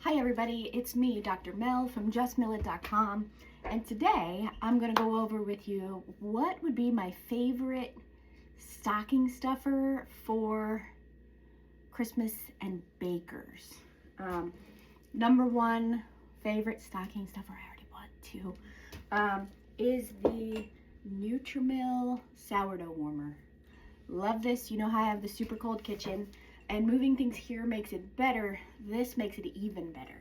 Hi everybody, it's me, Dr. Mel from justmillet.com, and today I'm going to go over with you what would be my favorite stocking stuffer for Christmas and bakers. Number one favorite stocking stuffer, I already bought two, is the Neutramill Sourdough Warmer. Love this. You know how I have the super cold kitchen, and moving things here makes it better. This makes it even better.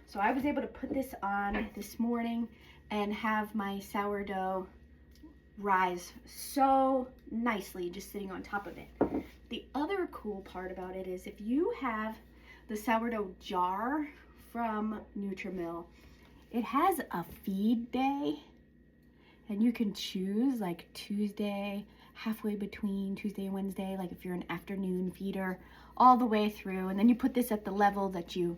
So I was able to put this on this morning and have my sourdough rise so nicely just sitting on top of it. The other cool part about it is if you have the Sourdough Jar from Neutramill, it has a feed day, and you can choose like Tuesday, halfway between Tuesday and Wednesday, like if you're an afternoon feeder, all the way through. And then you put this at the level that you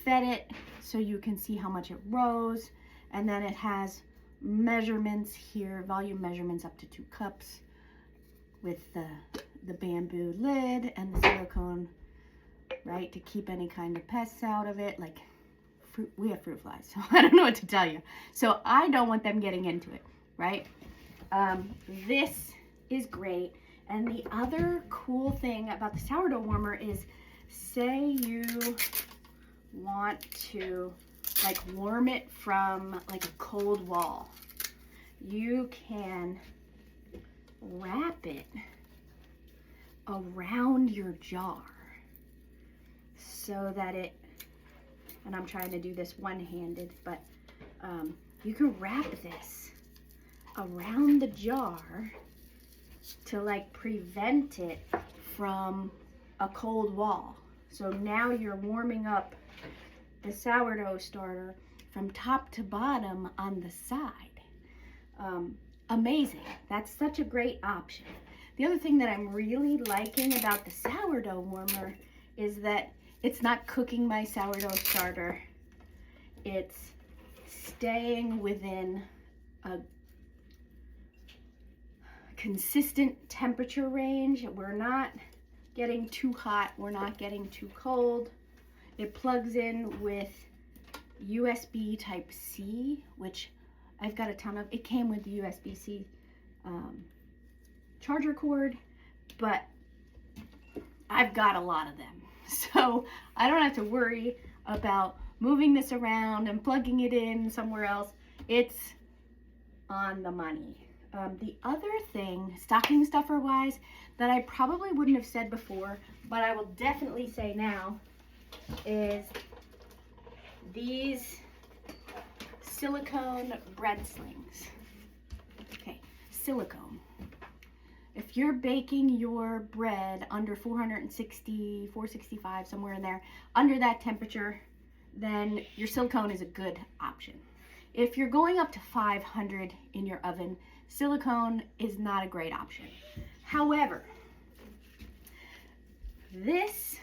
fed it so you can see how much it rose. And then it has measurements here, volume measurements up to 2 cups with the bamboo lid and the silicone, right, to keep any kind of pests out of it. Like we have fruit flies, so I don't know what to tell you. So I don't want them getting into it, right? This is great. And the other cool thing about the sourdough warmer is, say you want to like warm it from like a cold wall, you can wrap it around your jar so that it, and I'm trying to do this one-handed, but you can wrap this around the jar to like prevent it from a cold wall. So now you're warming up the sourdough starter from top to bottom on the side. Amazing. That's such a great option. The other thing that I'm really liking about the sourdough warmer is that it's not cooking my sourdough starter. It's staying within a consistent temperature range. We're not getting too hot, we're not getting too cold. It plugs in with USB type C, which I've got a ton of. It came with the USB-C charger cord, but I've got a lot of them. So I don't have to worry about moving this around and plugging it in somewhere else. It's on the money. The other thing, stocking stuffer wise, that I probably wouldn't have said before, but I will definitely say now, is these silicone bread slings. Okay, silicone. If you're baking your bread under 460, 465, somewhere in there, under that temperature, then your silicone is a good option. If you're going up to 500 in your oven, silicone is not a great option. However, this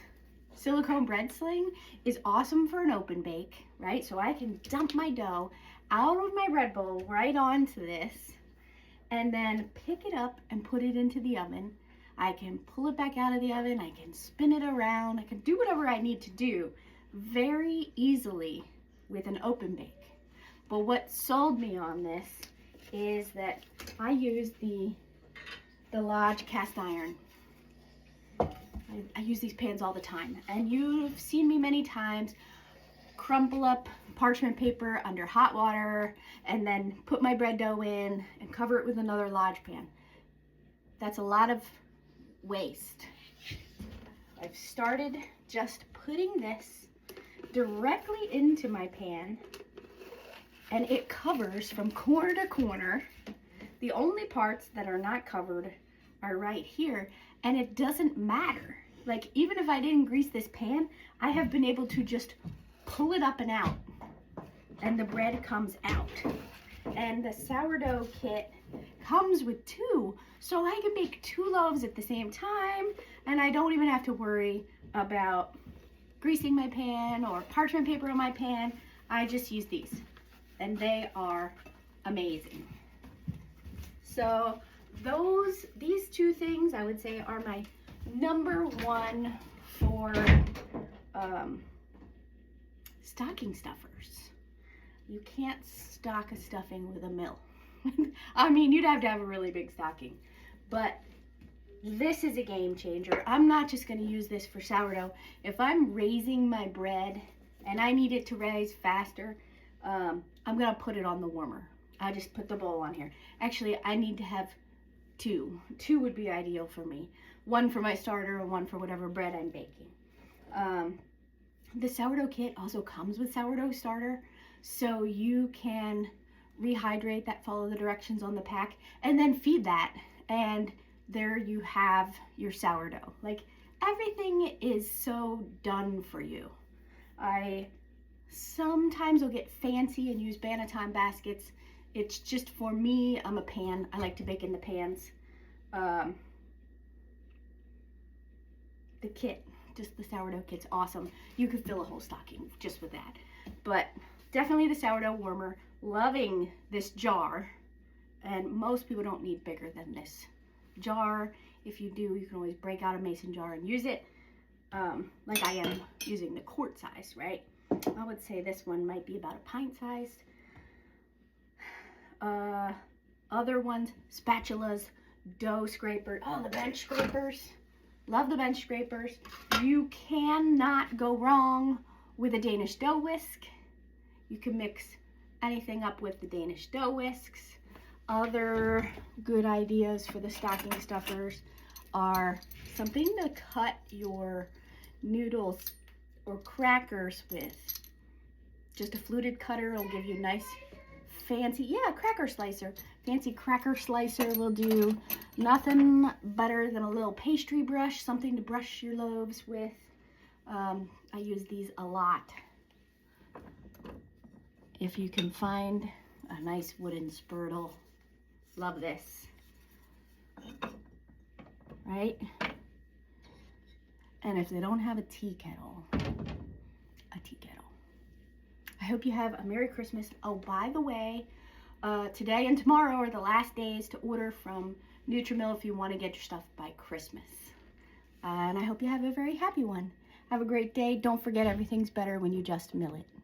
silicone bread sling is awesome for an open bake, right? So I can dump my dough out of my bread bowl right onto this and then pick it up and put it into the oven. I can pull it back out of the oven, I can spin it around, I can do whatever I need to do very easily with an open bake. But what sold me on this is that I use the Lodge cast iron. I use these pans all the time, and you've seen me many times crumple up parchment paper under hot water and then put my bread dough in and cover it with another Lodge pan. That's a lot of waste. I've started just putting this directly into my pan, and it covers from corner to corner. The only parts that are not covered are right here, and it doesn't matter. Like, even if I didn't grease this pan, I have been able to just pull it up and out, and the bread comes out. And the sourdough kit comes with 2, so I can make 2 loaves at the same time, and I don't even have to worry about greasing my pan or parchment paper on my pan. I just use these, and they are amazing. So these 2 things I would say are my number one for stocking stuffers. You can't stock a stuffing with a mill. I mean, you'd have to have a really big stocking, but this is a game changer. I'm not just going to use this for sourdough. If I'm raising my bread and I need it to raise faster, I'm going to put it on the warmer. I just put the bowl on here. Actually, I need to have two. Two would be ideal for me. One for my starter and one for whatever bread I'm baking. The sourdough kit also comes with sourdough starter, so you can rehydrate that, follow the directions on the pack, and then feed that, and there you have your sourdough. Like, everything is so done for you. I sometimes will get fancy and use banneton baskets. It's just, for me, I'm a pan. I like to bake in the pans. The kit, just the sourdough kit's awesome. You could fill a whole stocking just with that. But definitely the sourdough warmer. Loving this jar. And most people don't need bigger than this jar. If you do, you can always break out a mason jar and use it. Like I am using the quart size, right? I would say this one might be about a pint sized. Other ones, spatulas, dough scraper. Oh, the bench scrapers. Love the bench scrapers. You cannot go wrong with a Danish dough whisk. You can mix anything up with the Danish dough whisks. Other good ideas for the stocking stuffers are something to cut your noodles or crackers with. Just a fluted cutter will give you nice fancy, cracker slicer. Fancy cracker slicer will do. Nothing better than a little pastry brush, something to brush your loaves with. I use these a lot. If you can find a nice wooden spurtle, love this, right? And if they don't have a tea kettle, a tea kettle. I hope you have a Merry Christmas. Oh, by the way, today and tomorrow are the last days to order from Neutramill if you want to get your stuff by Christmas. And I hope you have a very happy one. Have a great day. Don't forget, everything's better when you just mill it.